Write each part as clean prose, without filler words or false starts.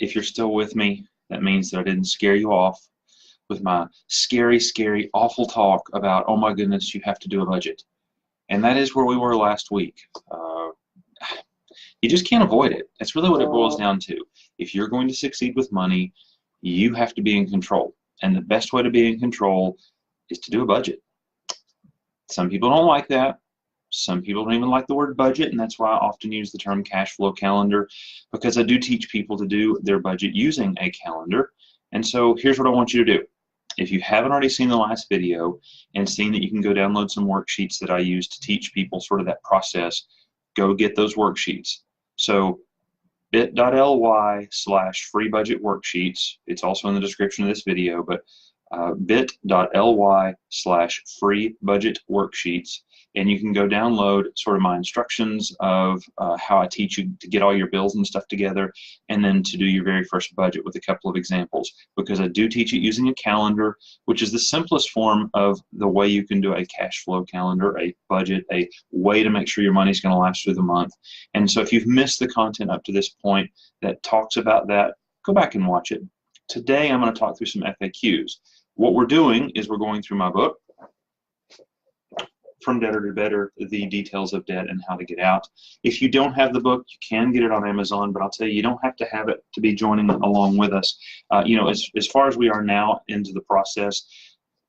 If you're still with me, that means that I didn't scare you off with my scary, scary, awful talk about, oh my goodness, you have to do a budget. And that is where we were last week. You just can't avoid it. That's really what it boils down to. If you're going to succeed with money, you have to be in control. And the best way to be in control is to do a budget. Some people don't like that. Some people don't even like the word budget, and that's why I often use the term cash flow calendar, because I do teach people to do their budget using a calendar. And so here's what I want you to do. If you haven't already seen the last video and seen that you can go download some worksheets that I use to teach people sort of that process, go get those worksheets. So bit.ly/free budget worksheets. It's also in the description of this video, but bit.ly/free budget worksheets, and you can go download sort of my instructions of how I teach you to get all your bills and stuff together, and then to do your very first budget with a couple of examples, because I do teach it using a calendar, which is the simplest form of the way you can do a cash flow calendar, a budget, a way to make sure your money's going to last through the month. And so if you've missed the content up to this point that talks about that, go back and watch it. Today I'm going to talk through some FAQs. What we're doing is we're going through my book, From Debtor to Better, the details of debt and how to get out. If you don't have the book, you can get it on Amazon, but I'll tell you, you don't have to have it to be joining along with us. You know, as far as we are now into the process,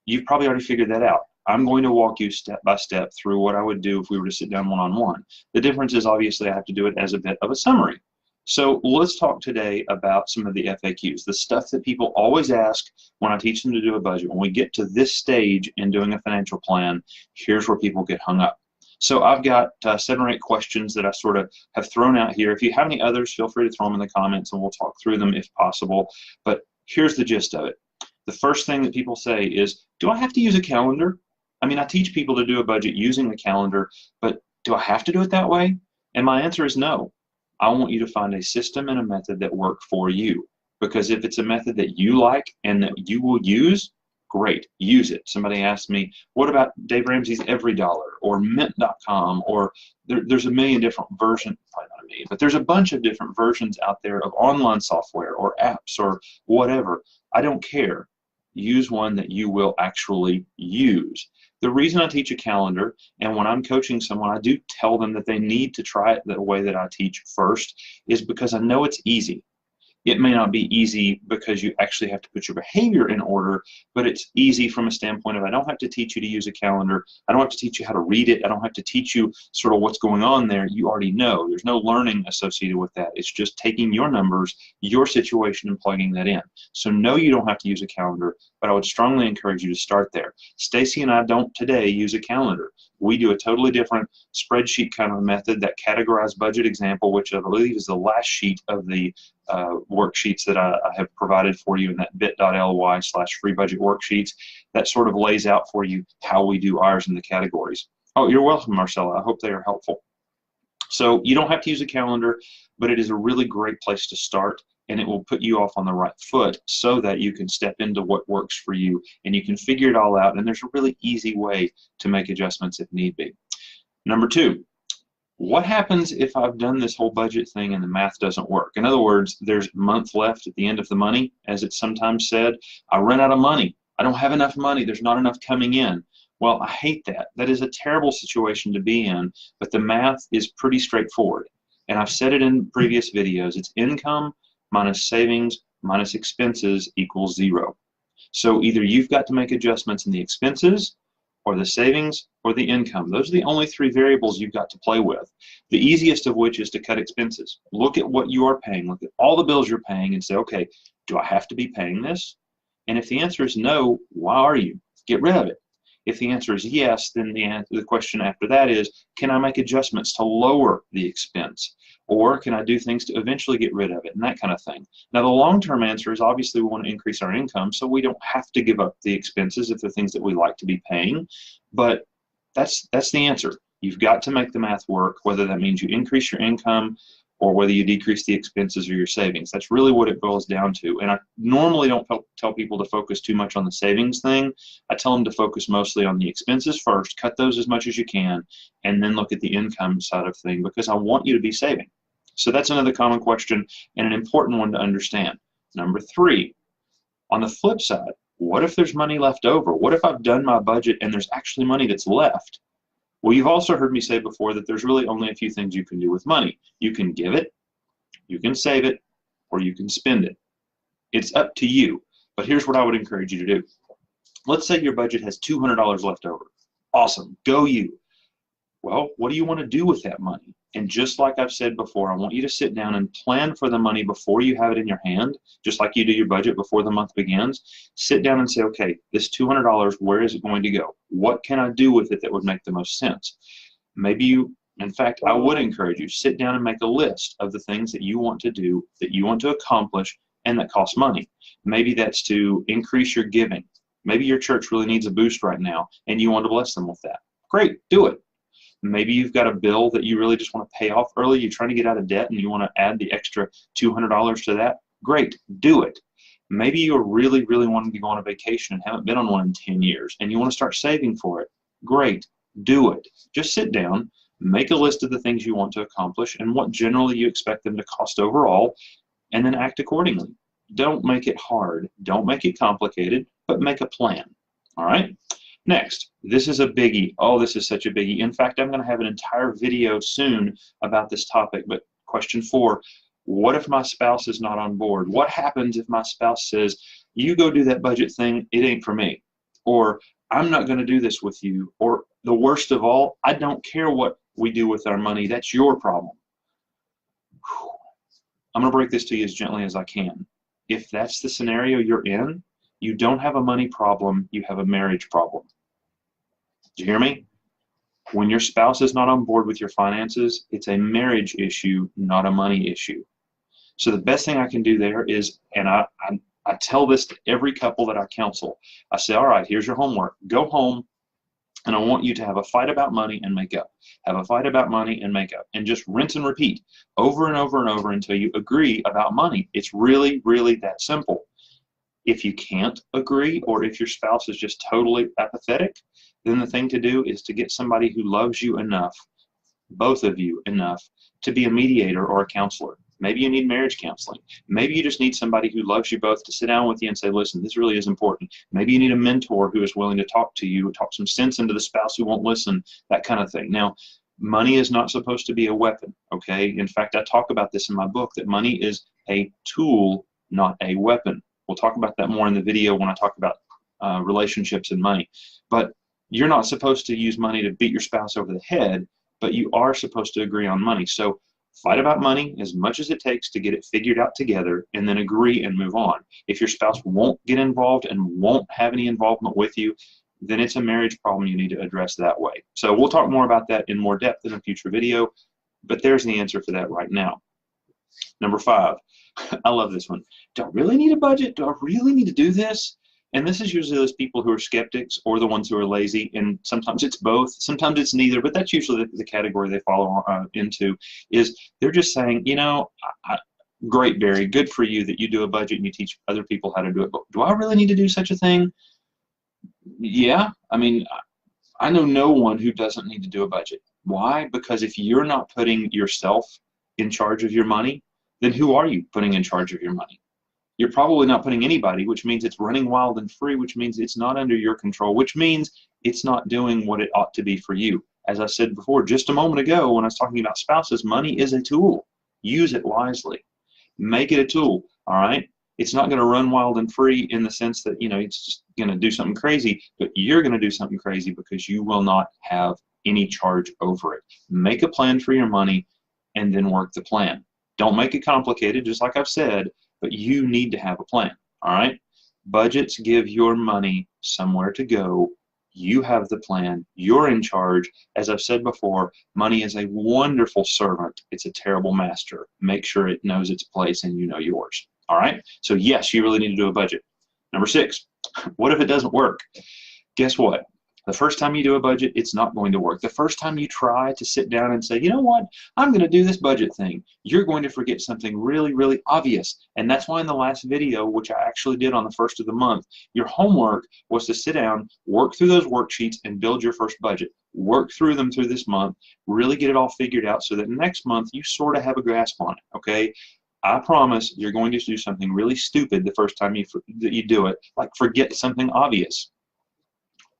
you've probably already figured that out. I'm going to walk you step by step through what I would do if we were to sit down one-on-one. The difference is obviously I have to do it as a bit of a summary. So let's talk today about some of the FAQs, the stuff that people always ask when I teach them to do a budget. When we get to this stage in doing a financial plan, here's where people get hung up. So I've got 7 or 8 questions that I sort of have thrown out here. If you have any others, feel free to throw them in the comments and we'll talk through them if possible. But here's the gist of it. The first thing that people say is, do I have to use a calendar? I mean, I teach people to do a budget using the calendar, but do I have to do it that way? And my answer is no. I want you to find a system and a method that work for you. Because if it's a method that you like and that you will use, great, use it. Somebody asked me, what about Dave Ramsey's Every Dollar or Mint.com, or there's a million different versions, probably not a million, but there's a bunch of different versions out there of online software or apps or whatever. I don't care. Use one that you will actually use. The reason I teach a calendar, and when I'm coaching someone, I do tell them that they need to try it the way that I teach first, is because I know it's easy. It may not be easy because you actually have to put your behavior in order, but it's easy from a standpoint of I don't have to teach you to use a calendar. I don't have to teach you how to read it. I don't have to teach you sort of what's going on there. You already know. There's no learning associated with that. It's just taking your numbers, your situation, and plugging that in. So no, you don't have to use a calendar, but I would strongly encourage you to start there. Stacy and I don't today use a calendar. We do a totally different spreadsheet kind of method, that categorized budget example, which I believe is the last sheet of the worksheets that I have provided for you in that bit.ly/free budget worksheets. That sort of lays out for you how we do ours in the categories. Oh, you're welcome, Marcella. I hope they are helpful. So you don't have to use a calendar, but it is a really great place to start, and it will put you off on the right foot so that you can step into what works for you and you can figure it all out, and there's a really easy way to make adjustments if need be. Number 2, what happens if I've done this whole budget thing and the math doesn't work? In other words, there's a month left at the end of the money, as it's sometimes said. I run out of money. I don't have enough money. There's not enough coming in. Well, I hate that. That is a terrible situation to be in, but the math is pretty straightforward. And I've said it in previous videos. It's income minus savings minus expenses equals 0. So either you've got to make adjustments in the expenses or the savings or the income. Those are the only 3 variables you've got to play with. The easiest of which is to cut expenses. Look at what you are paying. Look at all the bills you're paying and say, okay, do I have to be paying this? And if the answer is no, why are you? Get rid of it. If the answer is yes, then the question after that is, can I make adjustments to lower the expense? Or can I do things to eventually get rid of it, and that kind of thing. Now, the long-term answer is obviously we want to increase our income, so we don't have to give up the expenses if they're things that we like to be paying. But that's the answer. You've got to make the math work, whether that means you increase your income or whether you decrease the expenses or your savings. That's really what it boils down to. And I normally don't tell people to focus too much on the savings thing. I tell them to focus mostly on the expenses first, cut those as much as you can, and then look at the income side of thing, because I want you to be saving. So that's another common question and an important one to understand. Number 3, on the flip side, what if there's money left over? What if I've done my budget and there's actually money that's left? Well, you've also heard me say before that there's really only a few things you can do with money. You can give it, you can save it, or you can spend it. It's up to you. But here's what I would encourage you to do. Let's say your budget has $200 left over. Awesome, go you. Well, what do you want to do with that money? And just like I've said before, I want you to sit down and plan for the money before you have it in your hand, just like you do your budget before the month begins. Sit down and say, okay, this $200, where is it going to go? What can I do with it that would make the most sense? Maybe you, in fact, I would encourage you, sit down and make a list of the things that you want to do, that you want to accomplish, and that cost money. Maybe that's to increase your giving. Maybe your church really needs a boost right now, and you want to bless them with that. Great, do it. Maybe you've got a bill that you really just want to pay off early. You're trying to get out of debt and you want to add the extra $200 to that. Great, do it. Maybe you're really, really wanting to go on a vacation and haven't been on one in 10 years and you want to start saving for it. Great, do it. Just sit down, make a list of the things you want to accomplish and what generally you expect them to cost overall, and then act accordingly. Don't make it hard. Don't make it complicated, but make a plan. All right? Next, this is a biggie. Oh, this is such a biggie. In fact, I'm going to have an entire video soon about this topic. But question 4, what if my spouse is not on board? What happens if my spouse says, you go do that budget thing, it ain't for me? Or, I'm not going to do this with you. Or, the worst of all, I don't care what we do with our money. That's your problem. Whew. I'm going to break this to you as gently as I can. If that's the scenario you're in, you don't have a money problem, you have a marriage problem. Did you hear me? When your spouse is not on board with your finances, it's a marriage issue, not a money issue. So the best thing I can do there is, and I tell this to every couple that I counsel, I say, all right, here's your homework. Go home, and I want you to have a fight about money and make up. Have a fight about money and make up. And just rinse and repeat over and over and over until you agree about money. It's really, really that simple. If you can't agree, or if your spouse is just totally apathetic, then the thing to do is to get somebody who loves you enough, both of you enough, to be a mediator or a counselor. Maybe you need marriage counseling. Maybe you just need somebody who loves you both to sit down with you and say, listen, this really is important. Maybe you need a mentor who is willing to talk to you, talk some sense into the spouse who won't listen, that kind of thing. Now, money is not supposed to be a weapon, okay? In fact, I talk about this in my book, that money is a tool, not a weapon. We'll talk about that more in the video when I talk about relationships and money. But you're not supposed to use money to beat your spouse over the head, but you are supposed to agree on money. So fight about money as much as it takes to get it figured out together, and then agree and move on. If your spouse won't get involved and won't have any involvement with you, then it's a marriage problem you need to address that way. So we'll talk more about that in more depth in a future video, but there's the answer for that right now. Number 5, I love this one. Do I really need a budget? Do I really need to do this? And this is usually those people who are skeptics or the ones who are lazy, and sometimes it's both, sometimes it's neither, but that's usually the category they follow into, is they're just saying, you know, great, Barry, good for you that you do a budget and you teach other people how to do it, but do I really need to do such a thing? Yeah, I mean, I know no one who doesn't need to do a budget. Why? Because if you're not putting yourself in charge of your money, then who are you putting in charge of your money? You're probably not putting anybody, which means it's running wild and free, which means it's not under your control, which means it's not doing what it ought to be for you. As I said before, just a moment ago when I was talking about spouses, money is a tool. Use it wisely. Make it a tool, all right? It's not going to run wild and free in the sense that, you know, it's just going to do something crazy, but you're going to do something crazy because you will not have any charge over it. Make a plan for your money and then work the plan. Don't make it complicated, just like I've said, but you need to have a plan, all right? Budgets give your money somewhere to go. You have the plan. You're in charge. As I've said before, money is a wonderful servant. It's a terrible master. Make sure it knows its place and you know yours, all right? So yes, you really need to do a budget. Number 6, what if it doesn't work? Guess what? The first time you do a budget, it's not going to work. The first time you try to sit down and say, you know what, I'm going to do this budget thing, you're going to forget something really, really obvious. And that's why in the last video, which I actually did on the 1st of the month, your homework was to sit down, work through those worksheets, and build your first budget. work through them through this month, really get it all figured out so that next month you sort of have a grasp on it, okay? I promise you're going to do something really stupid the first time you do it, like forget something obvious.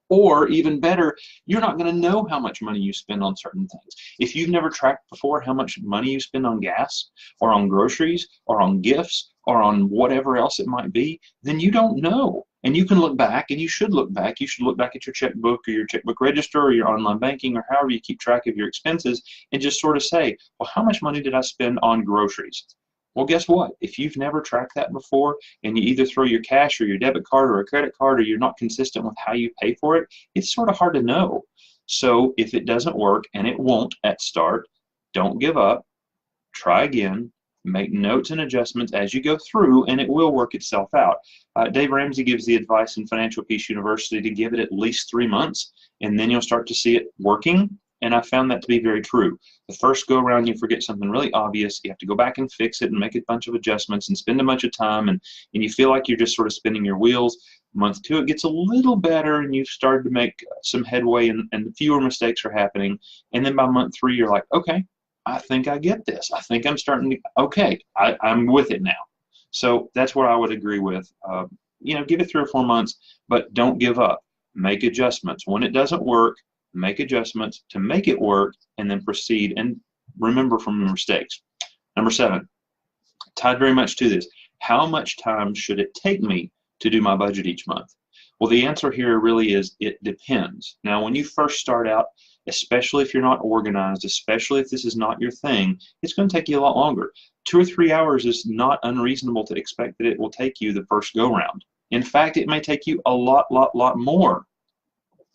Or even better, you're not going to know how much money you spend on certain things. If you've never tracked before how much money you spend on gas or on groceries or on gifts or on whatever else it might be, then you don't know. And you can look back, and you should look back. You should look back at your checkbook or your checkbook register or your online banking or however you keep track of your expenses and just sort of say, well, how much money did I spend on groceries? Well, guess what? If you've never tracked that before and you either throw your cash or your debit card or a credit card or you're not consistent with how you pay for it, it's sort of hard to know. So if it doesn't work, and it won't at start, don't give up. Try again. Make notes and adjustments as you go through, and it will work itself out. Dave Ramsey gives the advice in Financial Peace University to give it at least 3 months, and then you'll start to see it working. And I found that to be very true. The first go around, you forget something really obvious. You have to go back and fix it and make a bunch of adjustments and spend a bunch of time, and you feel like you're just sort of spinning your wheels. Month 2, it gets a little better, and you've started to make some headway, and fewer mistakes are happening. And then by month 3, you're like, okay, I think I get this. I think I'm starting to, okay, I'm with it now. So that's what I would agree with. Give it 3 or 4 months, but don't give up. Make adjustments. When it doesn't work, make adjustments to make it work, and then proceed, and remember from your mistakes. Number 7, tied very much to this, how much time should it take me to do my budget each month? Well, the answer here really is it depends. Now, when you first start out, especially if you're not organized, especially if this is not your thing, it's going to take you a lot longer. 2 or 3 hours is not unreasonable to expect that it will take you the first go round. In fact, it may take you a lot more.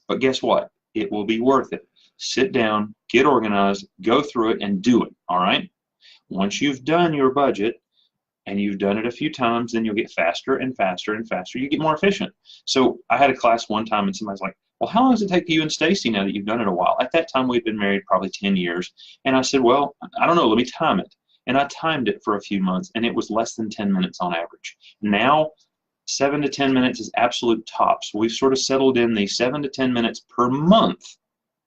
But guess what? It will be worth it. Sit down, get organized, go through it, and do it, all right? Once you've done your budget, and you've done it a few times, then you'll get faster and faster and faster. You get more efficient. So I had a class one time, and somebody's like, well, how long does it take you and Stacy now that you've done it a while? At that time, we'd been married probably 10 years. And I said, well, I don't know, let me time it. And I timed it for a few months, and it was less than 10 minutes on average. Now, 7 to 10 minutes is absolute tops. We've sort of settled in the 7 to 10 minutes per month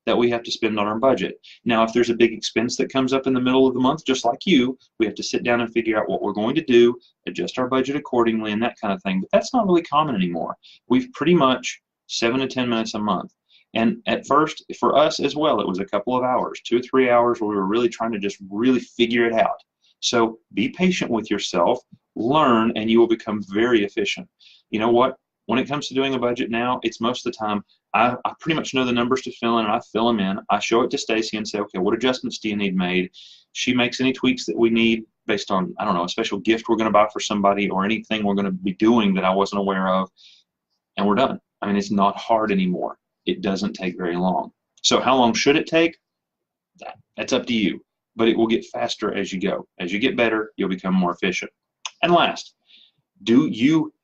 that we have to spend on our budget. Now, if there's a big expense that comes up in the middle of the month, just like you, we have to sit down and figure out what we're going to do, adjust our budget accordingly, and that kind of thing. But that's not really common anymore. We've pretty much 7 to 10 minutes a month. And at first, for us as well, it was a couple of hours, 2 or 3 hours, where we were really trying to just really figure it out. So be patient with yourself, learn, and you will become very efficient. You know what? When it comes to doing a budget now, it's most of the time, I pretty much know the numbers to fill in, and I fill them in. I show it to Stacy and say, okay, what adjustments do you need made? She makes any tweaks that we need based on, I don't know, a special gift we're going to buy for somebody or anything we're going to be doing that I wasn't aware of, and we're done. I mean, it's not hard anymore. It doesn't take very long. So how long should it take? That's up to you. But it will get faster as you go. As you get better, you'll become more efficient. And last,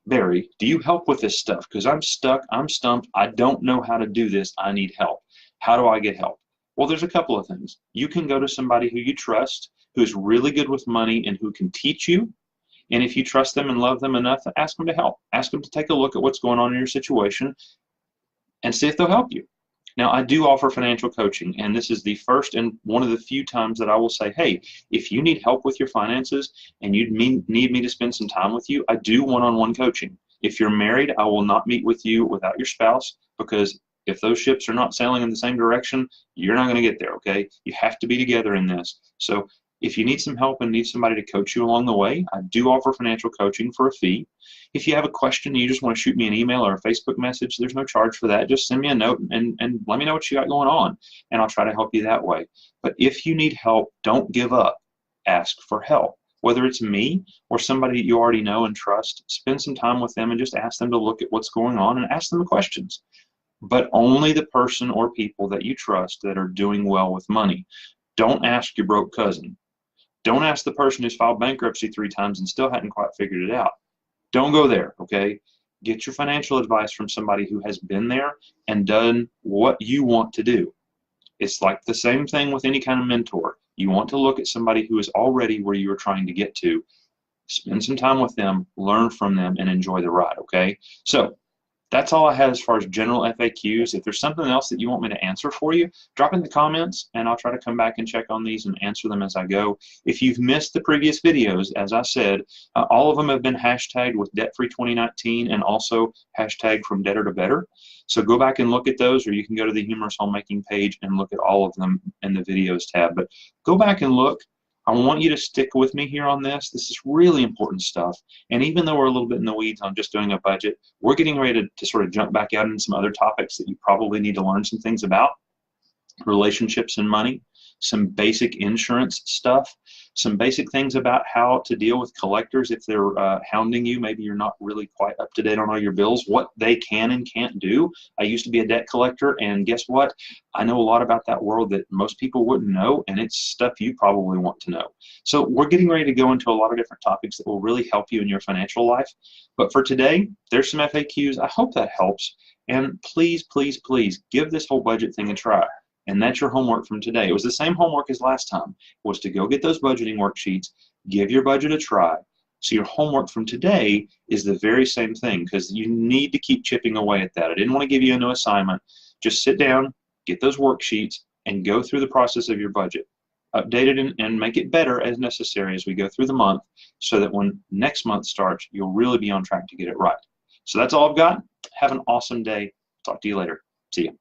Barry, do you help with this stuff? Because I'm stuck, I'm stumped, I don't know how to do this, I need help. How do I get help? Well, there's a couple of things. You can go to somebody who you trust, who's really good with money and who can teach you. And if you trust them and love them enough, ask them to help. Ask them to take a look at what's going on in your situation and see if they'll help you. Now, I do offer financial coaching, and this is the first and one of the few times that I will say, hey, if you need help with your finances and you need me to spend some time with you, I do one-on-one coaching. If you're married, I will not meet with you without your spouse, because if those ships are not sailing in the same direction, you're not going to get there, okay? You have to be together in this. So if you need some help and need somebody to coach you along the way, I do offer financial coaching for a fee. If you have a question and you just want to shoot me an email or a Facebook message, there's no charge for that. Just send me a note and let me know what you got going on, and I'll try to help you that way. But if you need help, don't give up. Ask for help. Whether it's me or somebody that you already know and trust, spend some time with them and just ask them to look at what's going on and ask them the questions. But only the person or people that you trust that are doing well with money. Don't ask your broke cousin. Don't ask the person who's filed bankruptcy 3 times and still hadn't quite figured it out. Don't go there, okay? Get your financial advice from somebody who has been there and done what you want to do. It's like the same thing with any kind of mentor. You want to look at somebody who is already where you are trying to get to. Spend some time with them, learn from them, and enjoy the ride, okay? So That's all I have as far as general FAQs. If there's something else that you want me to answer for you, drop in the comments and I'll try to come back and check on these and answer them as I go. If you've missed the previous videos, as I said, all of them have been hashtagged with Debt-Free 2019 and also hashtag from debtor to better. So go back and look at those, or you can go to the Humorous Homemaking page and look at all of them in the videos tab. But go back and look. I want you to stick with me here on this. This is really important stuff. And even though we're a little bit in the weeds on just doing a budget, we're getting ready to sort of jump back out into some other topics that you probably need to learn some things about. Relationships and money, some basic insurance stuff, some basic things about how to deal with collectors if they're hounding you. Maybe you're not really quite up to date on all your bills, what they can and can't do. I used to be a debt collector, and guess what? I know a lot about that world that most people wouldn't know, and it's stuff you probably want to know. So we're getting ready to go into a lot of different topics that will really help you in your financial life. But for today, there's some FAQs. I hope that helps. And please, please, please give this whole budget thing a try. And that's your homework from today. It was the same homework as last time, was to go get those budgeting worksheets, give your budget a try. So your homework from today is the very same thing, because you need to keep chipping away at that. I didn't want to give you a new assignment. Just sit down, get those worksheets, and go through the process of your budget. Update it and make it better as necessary as we go through the month, so that when next month starts, you'll really be on track to get it right. So that's all I've got. Have an awesome day. Talk to you later. See you.